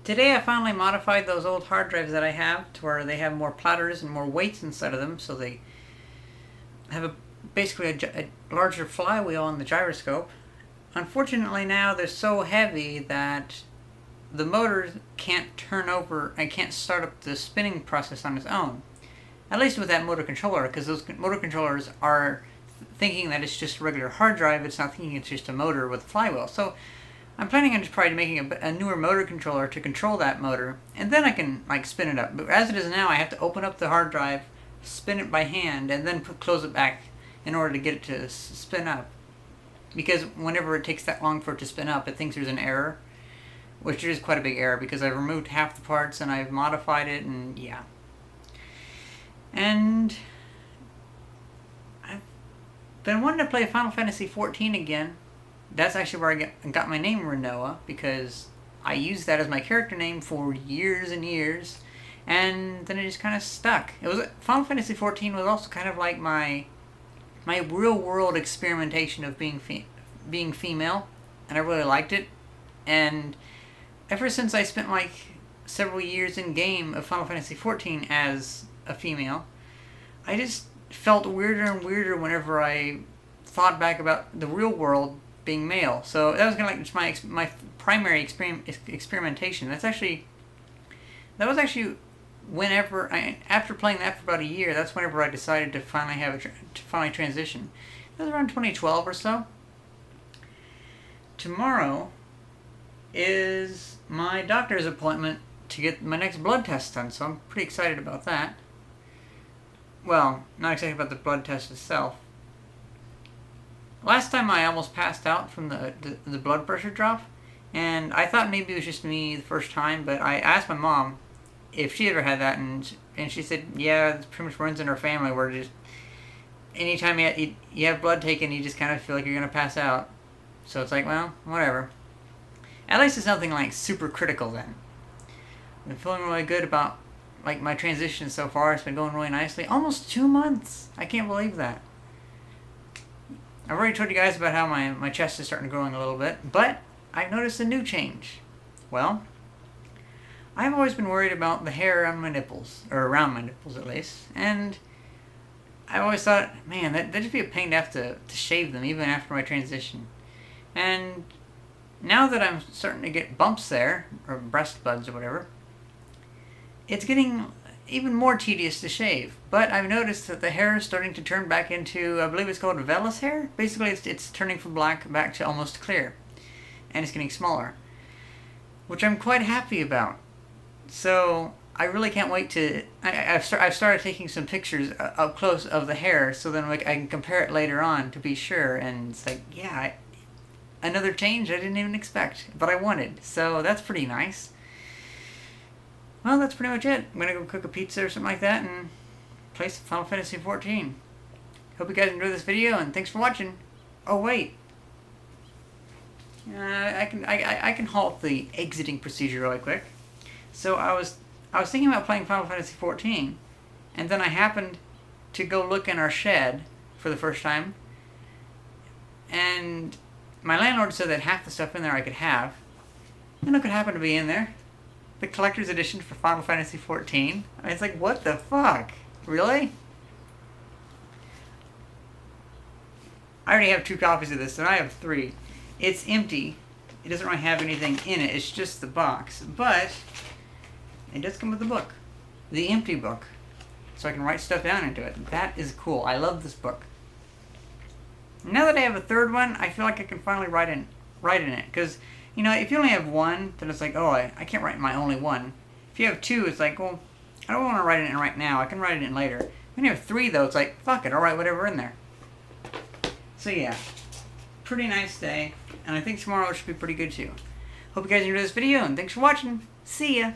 Today I finally modified those old hard drives that I have to where they have more platters and more weights inside of them, so they have basically a larger flywheel on the gyroscope. Unfortunately now they're so heavy that the motor can't turn over and can't start up the spinning process on its own. At least with that motor controller, because those motor controllers are thinking that it's just a regular hard drive, it's not thinking it's just a motor with a flywheel. So I'm planning on just probably making a newer motor controller to control that motor, and then I can spin it up. But as it is now, I have to open up the hard drive, spin it by hand, and then close it back in order to get it to spin up. Because whenever it takes that long for it to spin up, it thinks there's an error, which is quite a big error because I've removed half the parts and I've modified it, and yeah. And I've been wanting to play Final Fantasy XIV again. That's actually where I got my name Renoa, because I used that as my character name for years and years, and then it just kind of stuck. Final Fantasy XIV was also kind of like my real world experimentation of being female, and I really liked it. And ever since I spent several years in game of Final Fantasy XIV as a female, I just felt weirder and weirder whenever I thought back about the real world being male. So that was kind of like my primary experimentation. That was actually whenever after playing that for about a year. That's whenever I decided to finally transition. That was around 2012 or so. Tomorrow is my doctor's appointment to get my next blood test done, so I'm pretty excited about that. Well, not excited about the blood test itself. Last time I almost passed out from the blood pressure drop, and I thought maybe it was just me the first time, but I asked my mom if she ever had that, and she said, yeah, it pretty much runs in her family, where just anytime you have blood taken, you just kind of feel like you're going to pass out. So it's like, well, whatever. At least it's nothing super critical then. I've been feeling really good about my transition so far. It's been going really nicely. Almost 2 months. I can't believe that. I've already told you guys about how my chest is starting to growing a little bit, but I've noticed a new change. Well, I've always been worried about the hair on my nipples, or around my nipples at least, and I always thought, man, that'd just be a pain to have to shave them even after my transition. And now that I'm starting to get bumps there, or breast buds or whatever, it's getting even more tedious to shave. But I've noticed that the hair is starting to turn back into, I believe it's called vellus hair. Basically, it's turning from black back to almost clear. And it's getting smaller, which I'm quite happy about. So I really can't wait to... I've started taking some pictures up close of the hair, so then I can compare it later on to be sure. And it's like, yeah, another change I didn't even expect, but I wanted. So that's pretty nice. Well, that's pretty much it. I'm going to go cook a pizza or something like that and play some Final Fantasy XIV. Hope you guys enjoyed this video, and thanks for watching. Oh, wait. I can halt the exiting procedure really quick. So I was thinking about playing Final Fantasy XIV, and then I happened to go look in our shed for the first time, and my landlord said that half the stuff in there I could have, and look what happened to be in there. The collector's edition for Final Fantasy XIV. It's like, what the fuck? Really? I already have 2 copies of this, and I have 3. It's empty. It doesn't really have anything in it. It's just the box. But it does come with a book. The empty book. So I can write stuff down into it. That is cool. I love this book. Now that I have a 3rd one, I feel like I can finally write in it. Because, if you only have 1, then it's like, oh, I can't write my only one. If you have 2, it's like, well, I don't want to write it in right now. I can write it in later. When you have 3, though, it's like, fuck it, I'll write whatever in there. So yeah, pretty nice day. And I think tomorrow should be pretty good too. Hope you guys enjoyed this video, and thanks for watching. See ya!